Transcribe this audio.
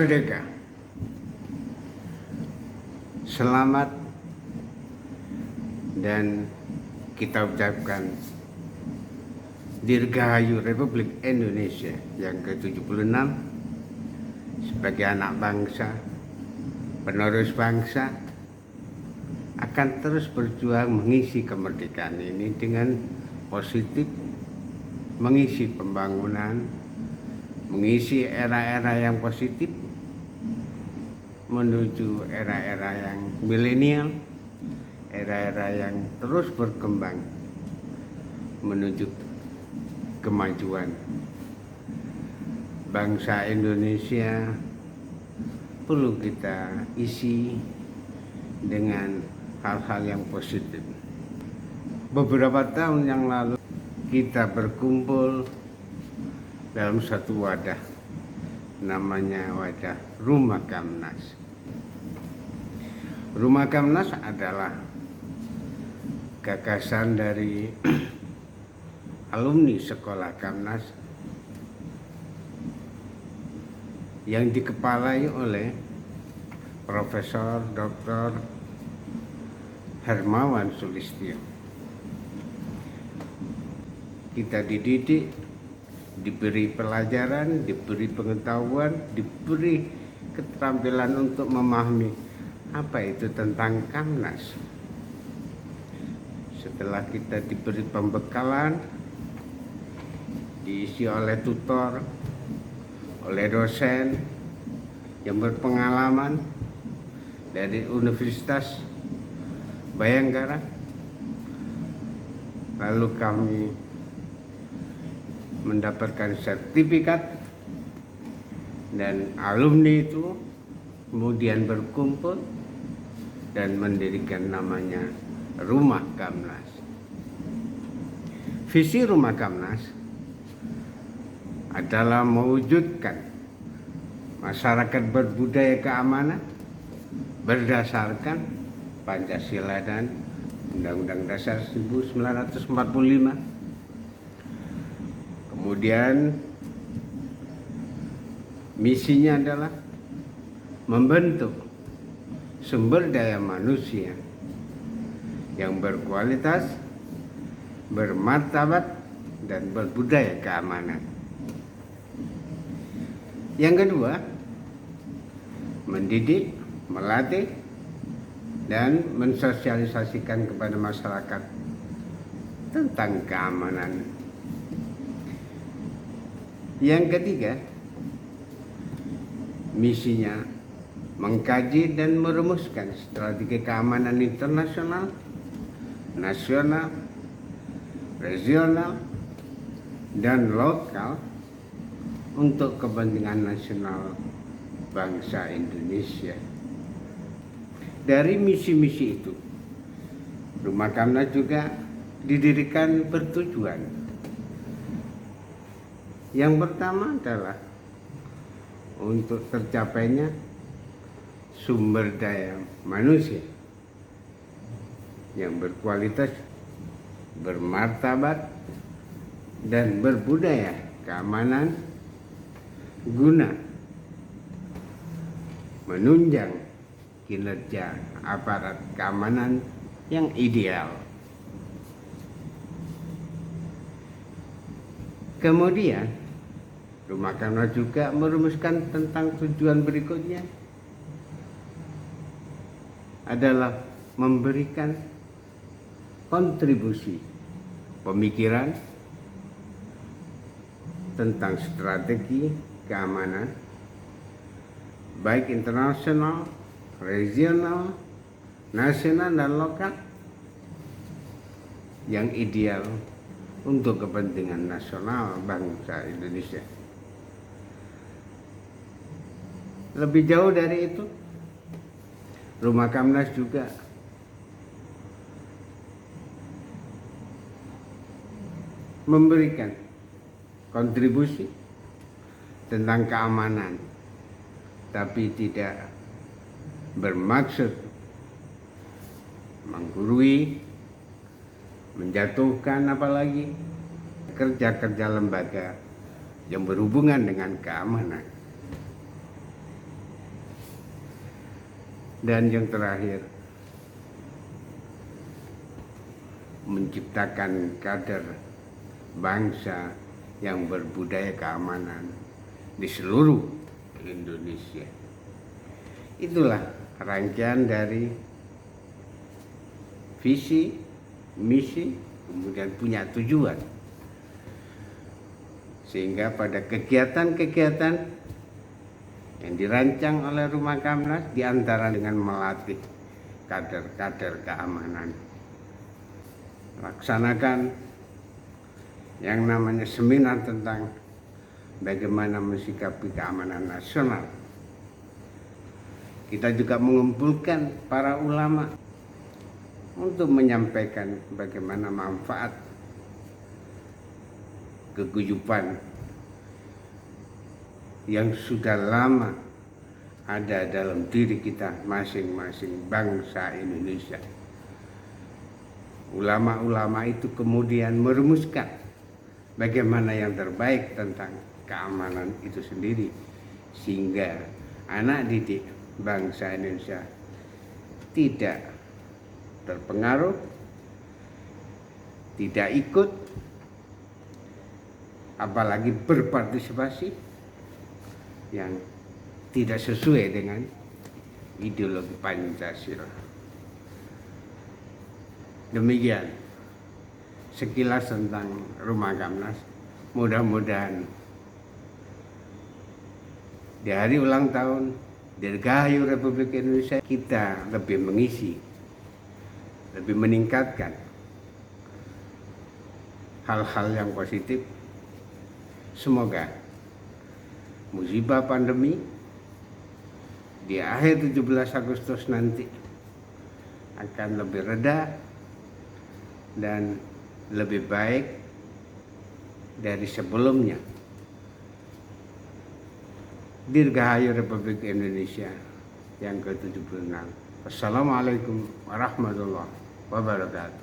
merdeka. Selamat dan kita ucapkan Dirgahayu Republik Indonesia yang ke-76 sebagai anak bangsa, penerus bangsa, akan terus berjuang mengisi kemerdekaan ini dengan positif, mengisi pembangunan, mengisi era-era yang positif menuju era-era yang milenial, era-era yang terus berkembang menuju kemajuan. Bangsa Indonesia perlu kita isi dengan hal-hal yang positif. Beberapa tahun yang lalu kita berkumpul dalam satu wadah, namanya wadah Rumah Kamnas. Rumah Kamnas adalah gagasan dari alumni sekolah Kamnas yang dikepalai oleh Profesor Dr. Hermawan Sulistyo. Kita dididik, diberi pelajaran, diberi pengetahuan, diberi keterampilan untuk memahami apa itu tentang Kamnas. Setelah kita diberi pembekalan, diisi oleh tutor, oleh dosen yang berpengalaman dari Universitas Bayangkara, lalu kami mendapatkan sertifikat dan alumni itu kemudian berkumpul dan mendirikan namanya Rumah Kamnas. Visi Rumah Kamnas adalah mewujudkan masyarakat berbudaya keamanan berdasarkan Pancasila dan Undang-Undang Dasar 1945. Kemudian misinya adalah membentuk sumber daya manusia yang berkualitas, bermartabat, dan berbudaya keamanan. Yang kedua, mendidik, melatih, dan mensosialisasikan kepada masyarakat tentang keamanan. Yang ketiga, misinya mengkaji dan merumuskan strategi keamanan internasional, nasional, regional, dan lokal untuk kepentingan nasional bangsa Indonesia. Dari misi-misi itu, Rumah Kamnas juga didirikan bertujuan. Yang pertama adalah untuk tercapainya sumber daya manusia yang berkualitas, bermartabat, dan berbudaya keamanan guna menunjang kinerja aparat keamanan yang ideal. Kemudian Rumah Kamnas juga merumuskan tentang tujuan berikutnya adalah memberikan kontribusi pemikiran tentang strategi keamanan baik internasional, regional, nasional, dan lokal yang ideal untuk kepentingan nasional bangsa Indonesia. Lebih jauh dari itu, Rumah Kamnas juga memberikan kontribusi tentang keamanan, tapi tidak bermaksud menggurui, menjatuhkan, apalagi kerja-kerja lembaga yang berhubungan dengan keamanan. Dan yang terakhir, menciptakan kader bangsa yang berbudaya keamanan di seluruh Indonesia. Itulah rangkaian dari visi, misi, kemudian punya tujuan. Sehingga pada kegiatan-kegiatan yang dirancang oleh Rumah Kamnas, diantara dengan melatih kader-kader keamanan, laksanakan yang namanya seminar tentang bagaimana mensikapi keamanan nasional. Kita juga mengumpulkan para ulama untuk menyampaikan bagaimana manfaat keguyuban yang sudah lama ada dalam diri kita masing-masing bangsa Indonesia. Ulama-ulama itu kemudian merumuskan bagaimana yang terbaik tentang keamanan itu sendiri, sehingga anak didik bangsa Indonesia tidak terpengaruh, tidak ikut, apalagi berpartisipasi yang tidak sesuai dengan ideologi Pancasila. Demikian sekilas tentang Rumah Kamnas. Mudah-mudahan di hari ulang tahun Dirgahayu Republik Indonesia kita lebih mengisi, lebih meningkatkan hal-hal yang positif. Semoga musibah pandemi di akhir 17 Agustus nanti akan lebih reda dan lebih baik dari sebelumnya. Dirgahayu Republik Indonesia yang ke-76. Wassalamualaikum warahmatullahi wabarakatuh.